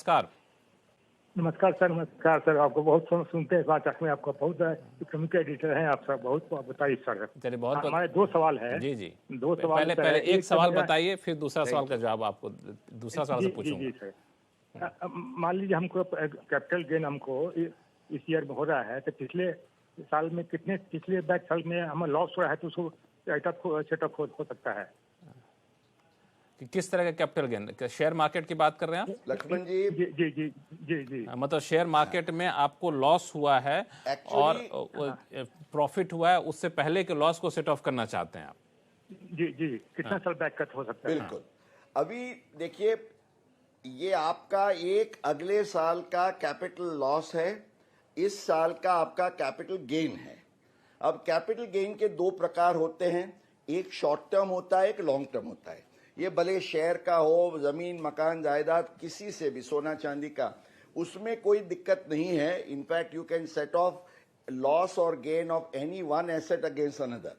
नमस्कार। नमस्कार सर। आपको बहुत सुनते हैं बात में, आपका बहुत इकोनॉमिक एडिटर हैं आप सर, बहुत बताइए सर। चलिए बहुत हमारे दो सवाल है। जी जी, दो सवाल पहले एक सवाल बताइए, फिर दूसरा सवाल का जी जवाब आपको दूसरा सवाल से पूछूंगा। जी सर, मान लीजिए हमको कैपिटल गेन हमको इस ईयर में हो रहा है, तो पिछले साल में पिछले बैक साल में हमें लॉस हो रहा है, तो उसको सेटअप हो सकता है। कि किस तरह का कैपिटल गेन, शेयर मार्केट की बात कर रहे हैं आप? लक्ष्मण जी जी जी जी जी जी मतलब शेयर मार्केट में आपको लॉस हुआ है और प्रॉफिट हुआ है, उससे पहले के लॉस को सेट ऑफ करना चाहते हैं आप? जी जी, कितना साल बैक कट हो सकता है? बिल्कुल। अभी देखिए, ये आपका एक अगले साल का कैपिटल लॉस है, इस साल का आपका कैपिटल गेन है। अब कैपिटल गेन के दो प्रकार होते हैं, एक शॉर्ट टर्म होता है, एक लॉन्ग टर्म होता है। ये भले शेयर का हो, जमीन मकान जायदाद किसी से भी, सोना चांदी का, उसमें कोई दिक्कत नहीं है। In fact you can set off loss और gain of any one asset against another.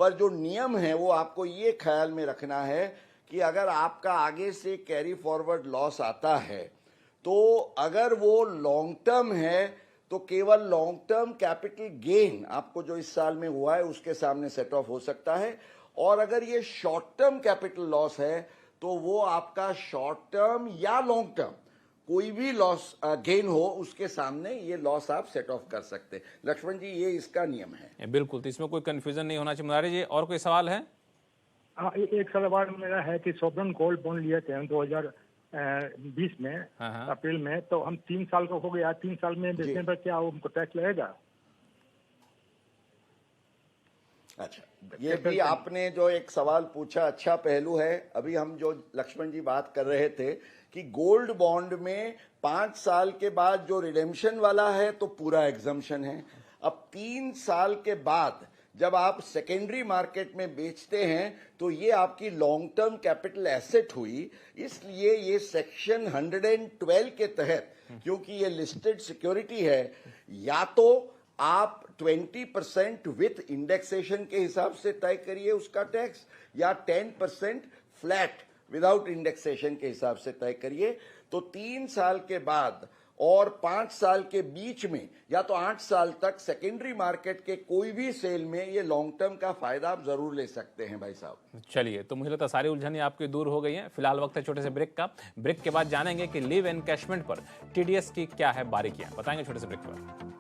पर जो नियम है वो आपको ये ख्याल में रखना है कि अगर आपका आगे से कैरी फॉरवर्ड लॉस आता है, तो अगर वो लॉन्ग टर्म है तो केवल लॉन्ग टर्म कैपिटल गेन आपको जो इस साल में हुआ है उसके सामने सेट ऑफ हो सकता है। और अगर ये शॉर्ट टर्म कैपिटल लॉस है तो वो आपका शॉर्ट टर्म या लॉन्ग टर्म कोई भी लॉस गेन हो उसके सामने ये लॉस आप सेट ऑफ कर सकते हैं। लक्ष्मण जी, ये इसका नियम है। बिल्कुल, तो इसमें कोई कंफ्यूजन नहीं होना चाहिए। मुरारी जी, और कोई सवाल है? हाँ, एक सवाल मेरा है कि सॉवरेन गोल्ड बॉन्ड लिए थे हम 2020 में, अप्रैल में, तो हम 3 साल का हो गया, 3 साल में बेचने पर क्या उनको टैक्स लगेगा? अच्छा, ये भी आपने जो एक सवाल पूछा, अच्छा पहलू है। अभी हम जो लक्ष्मण जी बात कर रहे थे कि गोल्ड बॉन्ड में 5 साल के बाद जो रिडेम्पशन वाला है तो पूरा एग्जम्पशन है। अब 3 साल के बाद जब आप सेकेंडरी मार्केट में बेचते हैं तो ये आपकी लॉन्ग टर्म कैपिटल एसेट हुई, इसलिए ये सेक्शन 112 के तहत, क्योंकि ये लिस्टेड सिक्योरिटी है, या तो आप 20% विथ इंडेक्सेशन के हिसाब से तय करिए उसका टैक्स, या 10% फ्लैट विदाउट इंडेक्सेशन के हिसाब से तय करिए। तो 3 साल के बाद और 5 साल के बीच में या तो 8 साल तक सेकेंडरी मार्केट के कोई भी सेल में ये लॉन्ग टर्म का फायदा आप जरूर ले सकते हैं भाई साहब। चलिए, तो मुझे लगता है सारी उलझनें आपकी दूर हो गई हैं। फिलहाल वक्त है छोटे से ब्रेक का। ब्रेक के बाद जानेंगे कि लीव एनकैशमेंट पर टीडीएस की क्या है बारीकियां, बताएंगे छोटे से ब्रेक के बाद।